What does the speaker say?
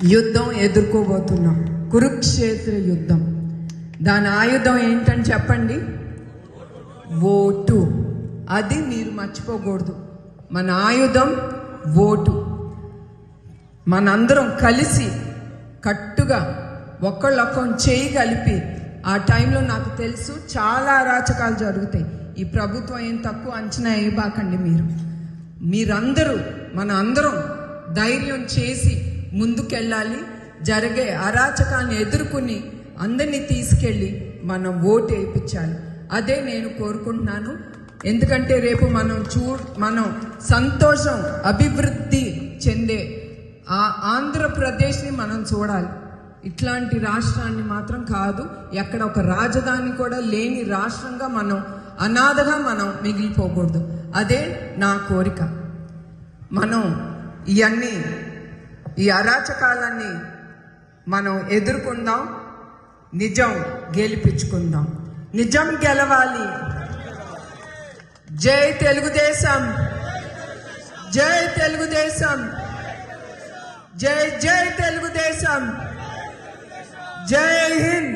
యుద్ధం ఎదుర్కోబోతున్నాం, కురుక్షేత్ర యుద్ధం. దాని ఆయుధం ఏంటని చెప్పండి? ఓటు. అది మీరు మర్చిపోకూడదు. మన ఆయుధం ఓటు. మనందరం కలిసి కట్టుగా ఒకళ్ళొక్కం చేయి కలిపి, ఆ టైంలో నాకు తెలుసు చాలా అరాచకాలు జరుగుతాయి. ఈ ప్రభుత్వం ఏం తక్కువ అంచనా వేయబాకండి. మీరందరూ మన అందరం ధైర్యం చేసి ముందుకెళ్ళాలి. జరిగే అరాచకాన్ని ఎదుర్కొని అందరినీ తీసుకెళ్ళి మనం ఓటు వేయించాలి. అదే నేను కోరుకుంటున్నాను. ఎందుకంటే రేపు మనం సంతోషం, అభివృద్ధి చెందే ఆ ఆంధ్రప్రదేశ్ని మనం చూడాలి. ఇట్లాంటి రాష్ట్రాన్ని మాత్రం కాదు, ఎక్కడ ఒక రాజధాని కూడా లేని రాష్ట్రంగా మనం అనాథగా మనం మిగిలిపోకూడదు. అదే నా కోరిక. మనం ఈ అరాచకాలన్నీ మనం ఎదుర్కొందాం, నిజం గెలిపించుకుందాం. నిజం గెలవాలి. జై తెలుగుదేశం, జై తెలుగుదేశం, జై జై తెలుగుదేశం, జై హింద్.